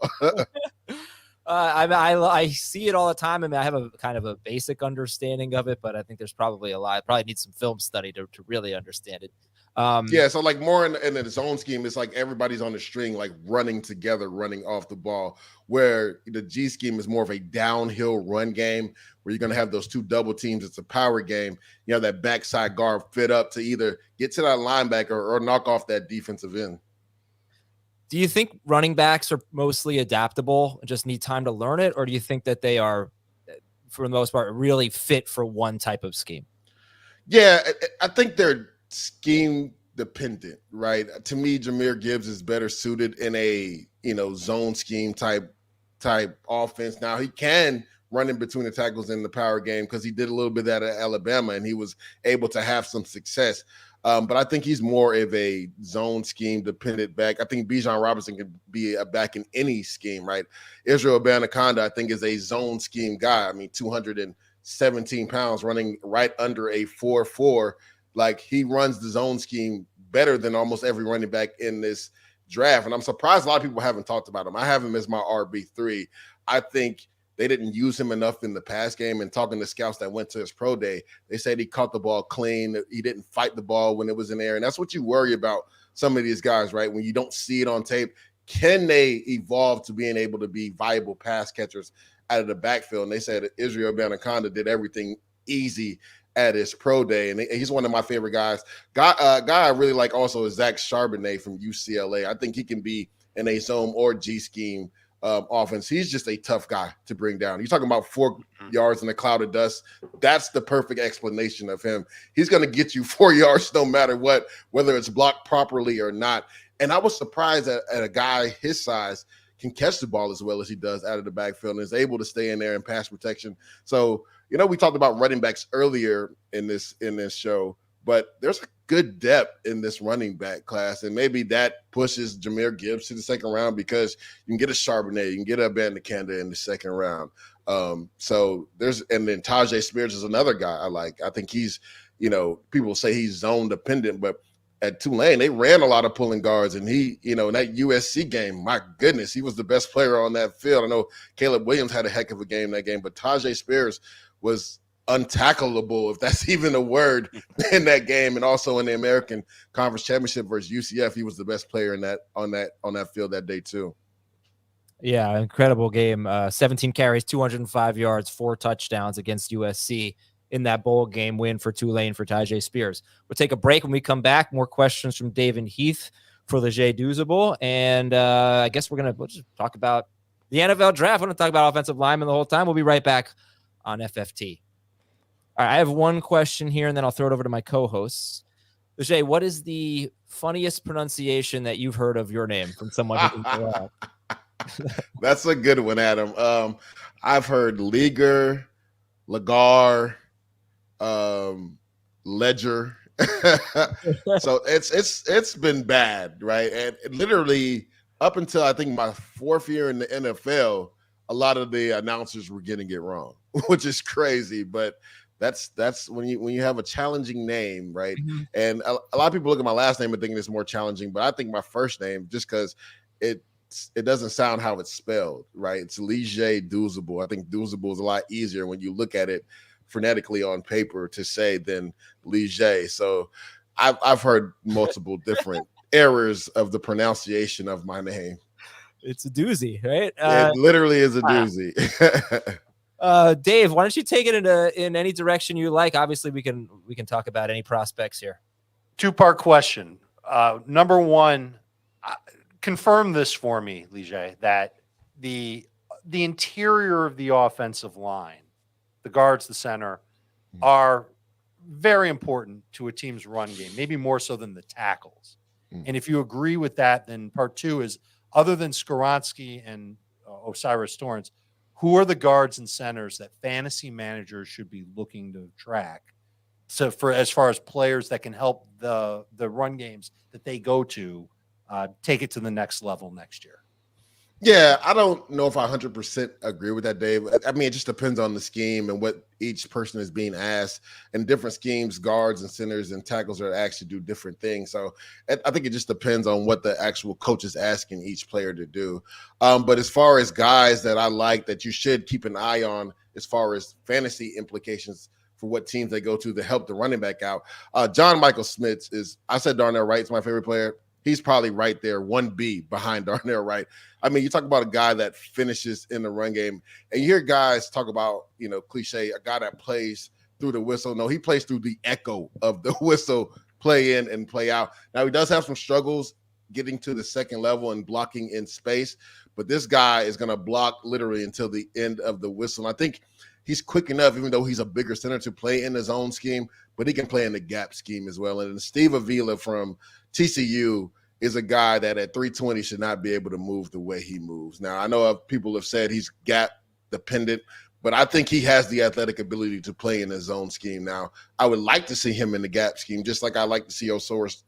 Speaker 1: I see it all the time. I mean, I have a kind of a basic understanding of it, but I think there's probably a lot. I probably need some film study to really understand it.
Speaker 4: So like more in the zone scheme, it's like everybody's on the string, like running together, running off the ball, where the G scheme is more of a downhill run game where you're going to have those 2 double teams. It's a power game. You have that backside guard fit up to either get to that linebacker or knock off that defensive end.
Speaker 1: Do you think running backs are mostly adaptable and just need time to learn it? Or do you think that they are, for the most part, really fit for one type of scheme?
Speaker 4: Yeah, I think they're scheme dependent, right? To me, Jahmyr Gibbs is better suited in a zone scheme type offense. Now he can run in between the tackles in the power game because he did a little bit of that at Alabama and he was able to have some success. But I think he's more of a zone scheme dependent back. I think Bijan Robinson can be a back in any scheme, right? Israel Abanikanda, I think, is a zone scheme guy. I mean, 217 pounds running right under a 4.4. Like, he runs the zone scheme better than almost every running back in this draft. And I'm surprised a lot of people haven't talked about him. I have him as my RB3. I think they didn't use him enough in the pass game, and talking to scouts that went to his pro day, they said he caught the ball clean. He didn't fight the ball when it was in the air. And that's what you worry about some of these guys, right? When you don't see it on tape, can they evolve to being able to be viable pass catchers out of the backfield? And they said Israel Abanikanda did everything easy at his pro day. And he's one of my favorite guys. Guy I really like also is Zach Charbonnet from UCLA. I think he can be in a zone or G scheme offense. He's just a tough guy to bring down. You're talking about 4 yards in a cloud of dust. That's the perfect explanation of him. He's going to get you 4 yards no matter what, whether it's blocked properly or not. And I was surprised at a guy his size can catch the ball as well as he does out of the backfield and is able to stay in there in pass protection. So, we talked about running backs earlier in this show, but there's a good depth in this running back class, and maybe that pushes Jahmyr Gibbs to the second round because you can get a Charbonnet, you can get a Abanikanda in the second round. So and then Tajay Spears is another guy I like. I think he's, people say he's zone dependent, but at Tulane, they ran a lot of pulling guards, and he, in that USC game, my goodness, he was the best player on that field. I know Caleb Williams had a heck of a game that game, but Tajay Spears was untackleable, if that's even a word, in that game, and also in the American Conference Championship versus UCF, he was the best player on that field that day too.
Speaker 1: Yeah, incredible game. 17 carries, 205 yards, 4 touchdowns against USC in that bowl game win for Tulane for Tajay Spears. We'll take a break. When we come back, more questions from Dave and Heath for the Jay Doozable. And I guess we'll just talk about the NFL draft. We're going to talk about offensive linemen the whole time. We'll be right back on FFT. All right, I have one question here, and then I'll throw it over to my co-hosts. Jay, what is the funniest pronunciation that you've heard of your name from someone who can go out?
Speaker 4: That's a good one, Adam. I've heard Liger, Lagar, Ledger. So it's been bad, right? And literally up until I think my 4th year in the NFL, a lot of the announcers were getting it wrong, which is crazy. But that's when you have a challenging name, right? Mm-hmm. And a lot of people look at my last name and thinking it's more challenging, but I think my first name, just because it doesn't sound how it's spelled, right? It's Lige Doozable. I think Doozable is a lot easier when you look at it phonetically on paper to say than Lige. So I've heard multiple different errors of the pronunciation of my name.
Speaker 1: It's a doozy, right?
Speaker 4: It literally is a doozy.
Speaker 1: Dave, why don't you take it in any direction you like? Obviously, we can talk about any prospects here.
Speaker 2: 2-part question. Number one, confirm this for me, Lige, that the interior of the offensive line, the guards, the center, are very important to a team's run game, maybe more so than the tackles. And if you agree with that, then part 2 is, other than Skoronski and Osiris Torrance, who are the guards and centers that fantasy managers should be looking to track? So as far as players that can help the run games that they go to take it to the next level next year.
Speaker 4: Yeah, I don't know if I 100% agree with that, Dave. I mean, it just depends on the scheme and what each person is being asked. And different schemes, guards and centers and tackles are actually do different things. So I think it just depends on what the actual coach is asking each player to do. But as far as guys that I like that you should keep an eye on as far as fantasy implications for what teams they go to help the running back out, John Michael Schmitz I said Darnell Wright's my favorite player. He's probably right there, 1B behind Darnell Wright. I mean, you talk about a guy that finishes in the run game, and you hear guys talk about, cliche, a guy that plays through the whistle. No, he plays through the echo of the whistle, play in and play out. Now, he does have some struggles getting to the second level and blocking in space, but this guy is going to block literally until the end of the whistle. And I think he's quick enough, even though he's a bigger center, to play in his own scheme, but he can play in the gap scheme as well. And Steve Avila from TCU is a guy that at 320 should not be able to move the way he moves. Now, I know people have said he's gap dependent, but I think he has the athletic ability to play in his own scheme. Now, I would like to see him in the gap scheme, just like I like to see Osiris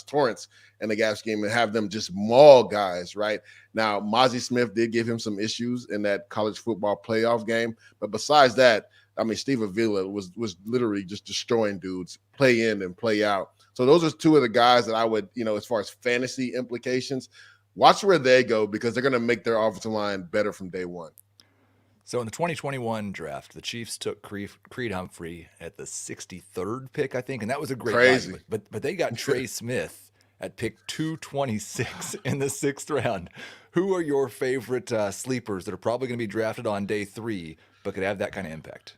Speaker 4: Torrance in the gap scheme and have them just maul guys, right? Now, Mozzie Smith did give him some issues in that college football playoff game, but besides that, I mean, Steve Avila was literally just destroying dudes, play in and play out. So those are 2 of the guys that I would, as far as fantasy implications, watch where they go because they're going to make their offensive line better from day one.
Speaker 3: So in the 2021 draft, the Chiefs took Creed Humphrey at the 63rd pick, I think, and that was a great
Speaker 4: crazy.
Speaker 3: But they got Trey Smith at pick 226 in the 6th round. Who are your favorite sleepers that are probably going to be drafted on day 3 but could have that kind of impact?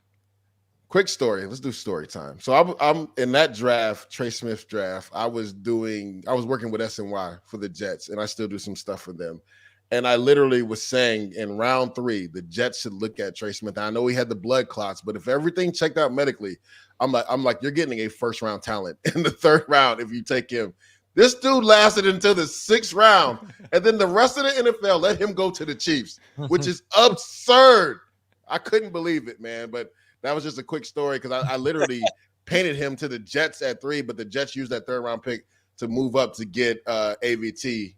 Speaker 4: Quick story. Let's do story time. So I'm in that draft, Trey Smith draft. I was working with SNY for the Jets, and I still do some stuff for them. And I literally was saying in round 3, the Jets should look at Trey Smith. I know he had the blood clots, but if everything checked out medically, I'm like, you're getting a 1st-round talent in the 3rd round if you take him. This dude lasted until the 6th round, and then the rest of the NFL let him go to the Chiefs, which is absurd. I couldn't believe it, man. But that was just a quick story because I literally painted him to the Jets at 3, but the Jets used that 3rd round pick to move up to get AVT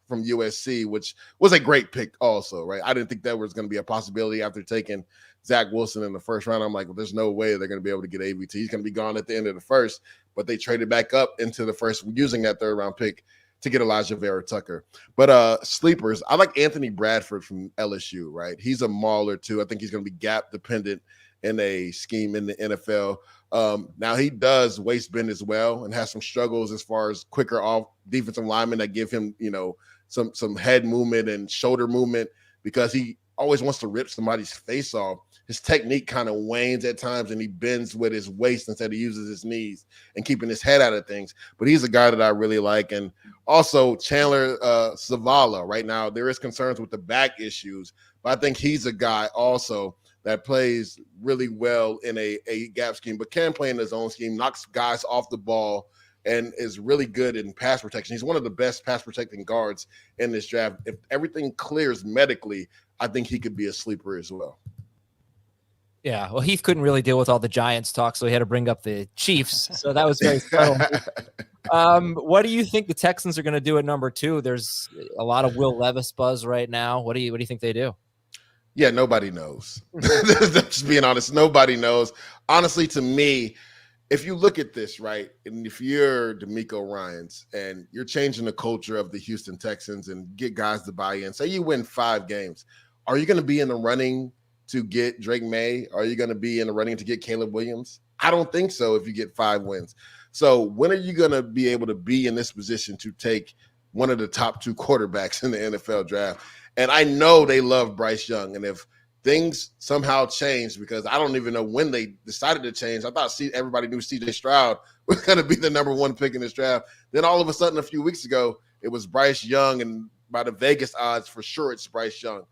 Speaker 4: from USC, which was a great pick also, right? I didn't think that was going to be a possibility after taking Zach Wilson in the first round. I'm like, well, there's no way they're going to be able to get AVT. He's going to be gone at the end of the first, but they traded back up into the first using that third round pick to get Elijah Vera Tucker. But sleepers, I like Anthony Bradford from LSU, right? He's a mauler too. I think he's going to be gap dependent in a scheme in the NFL. Now he does waist bend as well and has some struggles as far as quicker off defensive linemen that give him, some head movement and shoulder movement because he always wants to rip somebody's face off. His technique kind of wanes at times and he bends with his waist instead of uses his knees and keeping his head out of things. But he's a guy that I really like. And also Chandler Zavala right now, there is concerns with the back issues, but I think he's a guy also that plays really well in a gap scheme, but can play in his own scheme, knocks guys off the ball, and is really good in pass protection. He's one of the best pass protecting guards in this draft. If everything clears medically, I think he could be a sleeper as well.
Speaker 1: Yeah, well, Heath couldn't really deal with all the Giants talk, so he had to bring up the Chiefs. So that was very subtle. What do you think the Texans are going to do at number 2? There's a lot of Will Levis buzz right now. What do you think they do?
Speaker 4: Yeah, nobody knows. Just being honest, nobody knows. Honestly, to me, if you look at this, right, and if you're DeMeco Ryans and you're changing the culture of the Houston Texans and get guys to buy in, say you win 5 games, are you going to be in the running to get Drake May? Are you going to be in the running to get Caleb Williams? I don't think so if you get 5 wins. So when are you going to be able to be in this position to take one of the top 2 quarterbacks in the NFL draft? And I know they love Bryce Young. And if things somehow change, because I don't even know when they decided to change. I thought everybody knew CJ Stroud was going to be the number 1 pick in this draft. Then all of a sudden, a few weeks ago, it was Bryce Young. And by the Vegas odds, for sure, it's Bryce Young.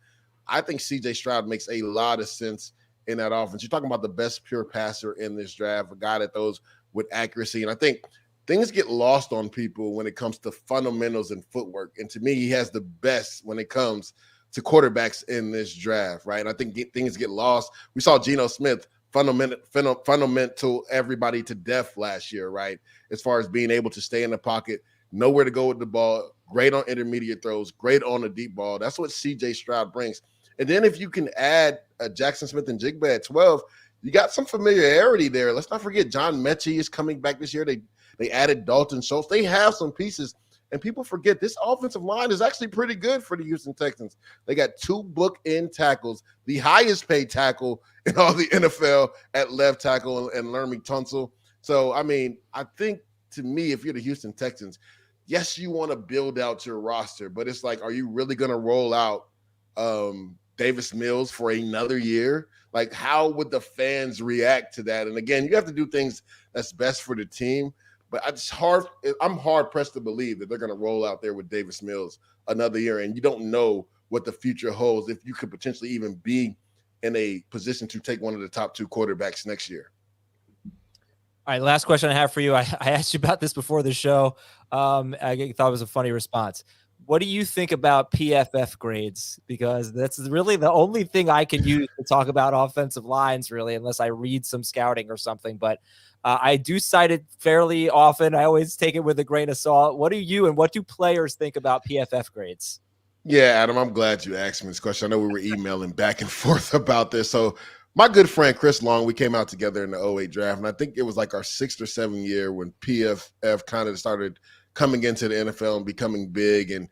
Speaker 4: I think CJ Stroud makes a lot of sense in that offense. You're talking about the best pure passer in this draft, a guy that throws with accuracy. And I think things get lost on people when it comes to fundamentals and footwork. And to me, he has the best when it comes to quarterbacks in this draft, right? And I think things get lost. We saw Geno Smith fundamental everybody to death last year, right? As far as being able to stay in the pocket, know where to go with the ball, great on intermediate throws, great on the deep ball. That's what CJ Stroud brings. And then if you can add a Jaxon Smith-Njigba at 12, you got some familiarity there. Let's not forget John Mechie is coming back this year. They added Dalton Schultz. They have some pieces, and people forget this offensive line is actually pretty good for the Houston Texans. They got 2 book-end tackles, the highest paid tackle in all the NFL at left tackle, and Laramie Tunsil. So, I mean, I think to me, if you're the Houston Texans, yes, you want to build out your roster, but it's like, are you really going to roll out Davis Mills for another year? Like, how would the fans react to that? And again, you have to do things that's best for the team. But I'm hard pressed to believe that they're going to roll out there with Davis Mills another year. And you don't know what the future holds if you could potentially even be in a position to take one of the top 2 quarterbacks next year.
Speaker 1: All right, last question I have for you. I asked you about this before the show. I thought it was a funny response. What do you think about PFF grades? Because that's really the only thing I can use to talk about offensive lines, really, unless I read some scouting or something. But I do cite it fairly often. I always take it with a grain of salt. What do you and what do players think about PFF grades?
Speaker 4: Yeah, Adam, I'm glad you asked me this question. I know we were emailing back and forth about this. So my good friend Chris Long, we came out together in the 2008 draft, and I think it was like our 6th or 7th year when PFF kind of started coming into the NFL and becoming big, and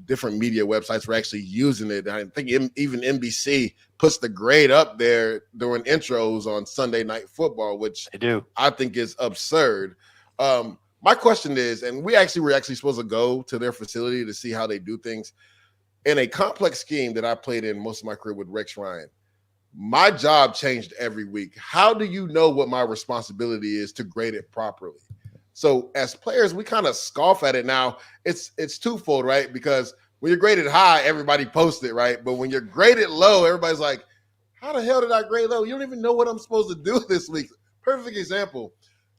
Speaker 4: different media websites were actually using it. I think even NBC puts the grade up there during intros on Sunday Night Football, which I think is absurd. My question is, and we were actually supposed to go to their facility to see how they do things. In a complex scheme that I played in most of my career with Rex Ryan, my job changed every week. How do you know what my responsibility is to grade it properly? So as players, we kind of scoff at it now. It's twofold, right? Because when you're graded high, everybody posts it, right? But when you're graded low, everybody's like, how the hell did I grade low? You don't even know what I'm supposed to do this week. Perfect example.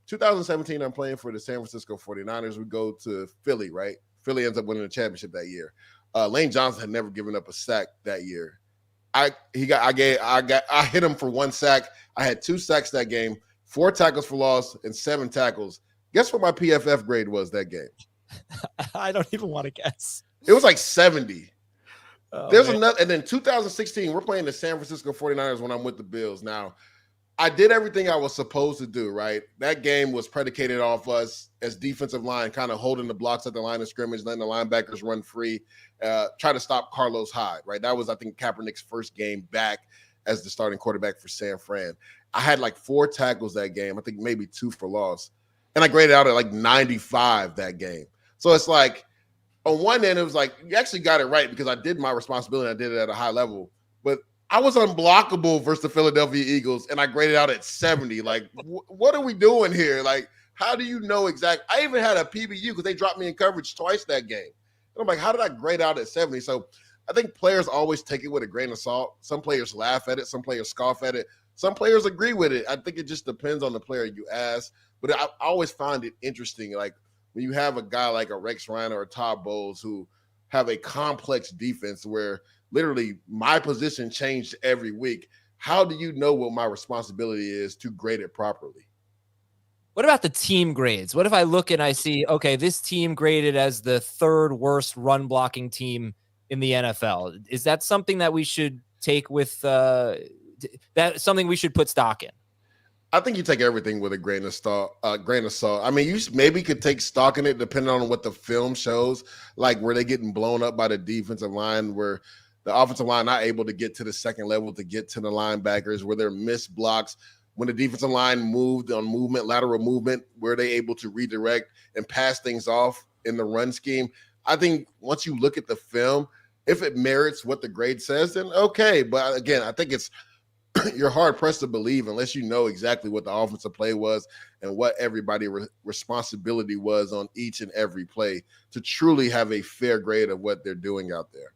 Speaker 4: 2017, I'm playing for the San Francisco 49ers. We go to Philly, right? Philly ends up winning the championship that year. Lane Johnson had never given up a sack that year. I hit him for 1 sack. I had 2 sacks that game, 4 tackles for loss, and 7 tackles. Guess what my PFF grade was that game?
Speaker 1: I don't even want to guess.
Speaker 4: It was like 70.
Speaker 1: Oh,
Speaker 4: There's
Speaker 1: man.
Speaker 4: another, and then 2016, we're playing the San Francisco 49ers when I'm with the Bills. Now, I did everything I was supposed to do, right? That game was predicated off us as defensive line, kind of holding the blocks at the line of scrimmage, letting the linebackers run free, try to stop Carlos Hyde, right? That was, I think, Kaepernick's first game back as the starting quarterback for San Fran. I had like 4 tackles that game. I think maybe 2 for loss. And I graded out at like 95 that game. So it's like, on one end, it was like, you actually got it right because I did my responsibility. I did it at a high level. But I was unblockable versus the Philadelphia Eagles, and I graded out at 70. Like, what are we doing here? Like, how do you know exactly? I even had a PBU because they dropped me in coverage twice that game. And I'm like, how did I grade out at 70? So I think players always take it with a grain of salt. Some players laugh at it. Some players scoff at it. Some players agree with it. I think it just depends on the player you ask. But I always find it interesting, like, when you have a guy like a Rex Ryan or a Todd Bowles who have a complex defense where literally my position changed every week, how do you know what my responsibility is to grade it properly?
Speaker 1: What about the team grades? What if I look and I see, okay, this team graded as the 3rd worst run blocking team in the NFL? Is that something that we should take with that something we should put stock in?
Speaker 4: I think you take everything with a grain of salt. I mean, you maybe could take stock in it depending on what the film shows, like where they're getting blown up by the defensive line, where the offensive line not able to get to the second level to get to the linebackers, where they're missed blocks. When the defensive line moved on movement, lateral movement, were they able to redirect and pass things off in the run scheme? I think once you look at the film, if it merits what the grade says, then okay. But again, I think it's you're hard pressed to believe unless you know exactly what the offensive play was and what everybody's responsibility was on each and every play to truly have a fair grade of what they're doing out there.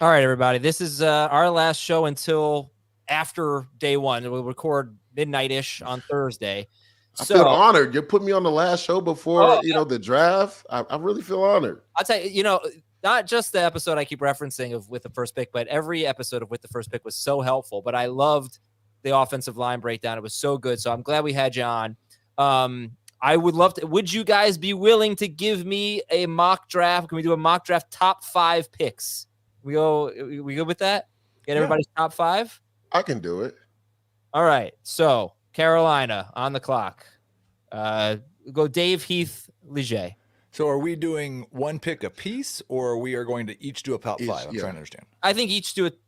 Speaker 1: All right, everybody. This is our last show until after day one. We'll record midnight-ish on Thursday.
Speaker 4: I feel honored. You put me on the last show before, the draft. I really feel honored.
Speaker 1: I'll tell you, not just the episode I keep referencing of With the First Pick, but every episode of With the First Pick was so helpful. But I loved the offensive line breakdown. It was so good. So I'm glad we had you on. I would love to. Would you guys be willing to give me a mock draft? Can we do a mock draft top 5 picks? We go with that? Get everybody's top 5?
Speaker 4: I can do it.
Speaker 1: All right. So Carolina on the clock. Go Dave, Heath, Leger.
Speaker 3: So are we doing 1 pick a piece, or we are going to each do a top 5? I'm trying to understand.
Speaker 1: I think each do it.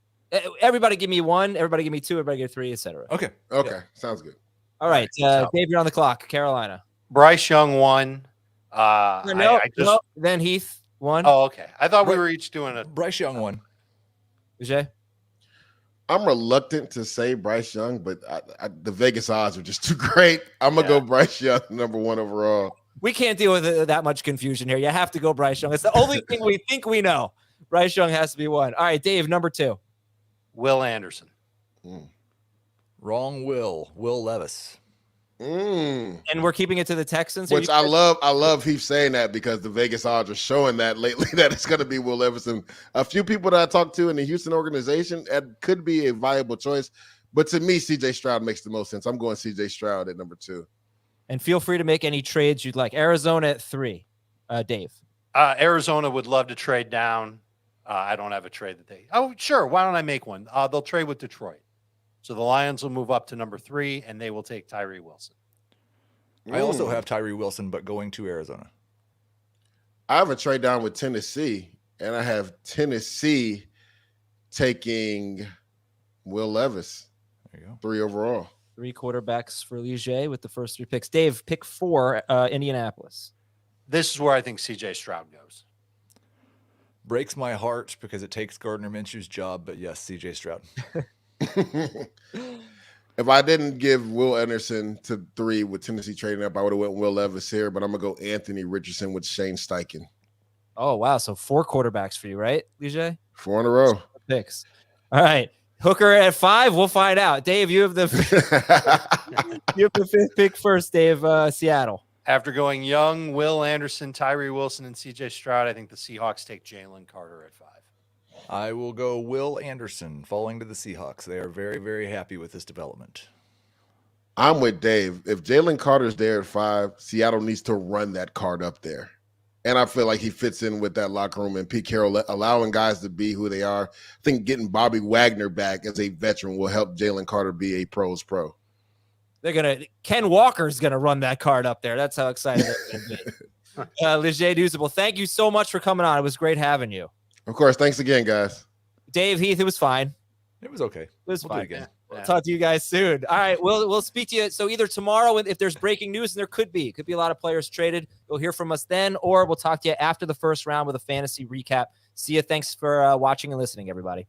Speaker 1: Everybody give me 1. Everybody give me 2. Everybody give 3, etc.
Speaker 3: Okay.
Speaker 4: Sounds good.
Speaker 1: All right. Dave, you're on the clock. Carolina.
Speaker 2: Bryce Young 1.
Speaker 1: Then Heath 1.
Speaker 2: Oh, okay. I thought we were each doing a
Speaker 3: Bryce Young 1.
Speaker 1: Leger?
Speaker 4: I'm reluctant to say Bryce Young, but the Vegas odds are just too great. I'm going to go Bryce Young, number 1 overall.
Speaker 1: We can't deal with that much confusion here. You have to go Bryce Young. It's the only thing we think we know. Bryce Young has to be 1. All right, Dave, number 2.
Speaker 2: Will Anderson.
Speaker 3: Wrong Will Levis.
Speaker 1: And we're keeping it to the Texans.
Speaker 4: Which I love Heath saying that because the Vegas odds are showing that lately that it's going to be Will Levis. And a few people that I talked to in the Houston organization, that could be a viable choice. But to me, CJ Stroud makes the most sense. I'm going CJ Stroud at number 2.
Speaker 1: And feel free to make any trades you'd like. Arizona at 3. Dave.
Speaker 2: Arizona would love to trade down. I don't have a trade that they. Oh, sure. Why don't I make one? They'll trade with Detroit. So the Lions will move up to number 3, and they will take Tyree Wilson.
Speaker 3: I also have Tyree Wilson, but going to Arizona.
Speaker 4: I have a trade down with Tennessee, and I have Tennessee taking Will Levis.
Speaker 3: There you go.
Speaker 4: 3 overall.
Speaker 1: 3 quarterbacks for Leger with the first 3 picks. Dave, pick 4, Indianapolis.
Speaker 2: This is where I think CJ Stroud goes.
Speaker 3: Breaks my heart because it takes Gardner Minshew's job, but yes, CJ Stroud.
Speaker 4: If I didn't give Will Anderson to 3 with Tennessee trading up, I would have went Will Levis here, but I'm going to go Anthony Richardson with Shane Steichen.
Speaker 1: Oh, wow. So 4 quarterbacks for you, right, Leger?
Speaker 4: 4 in a row.
Speaker 1: Picks. All right. Hooker at 5. We'll find out. Dave, you have the 5th pick first, Dave, Seattle.
Speaker 2: After going Young, Will Anderson, Tyree Wilson, and CJ Stroud, I think the Seahawks take Jalen Carter at 5.
Speaker 3: I will go Will Anderson, falling to the Seahawks. They are very, very happy with this development.
Speaker 4: I'm with Dave. If Jalen Carter's there at 5, Seattle needs to run that card up there. And I feel like he fits in with that locker room, and Pete Carroll allowing guys to be who they are. I think getting Bobby Wagner back as a veteran will help Jalen Carter be a pro's pro.
Speaker 1: Ken Walker's going to run that card up there. That's how excited they're going to be. Leger Duzable, thank you so much for coming on. It was great having you.
Speaker 4: Of course. Thanks again, guys.
Speaker 1: Dave, Heath, it was fine.
Speaker 3: It was okay.
Speaker 1: It was
Speaker 3: We'll
Speaker 1: fine.
Speaker 3: do it again.
Speaker 1: We'll talk to you guys soon. All right, we'll speak to you. So either tomorrow, if there's breaking news, and there could be a lot of players traded, you'll hear from us then, or we'll talk to you after the first round with a fantasy recap. See you. Thanks for watching and listening, everybody.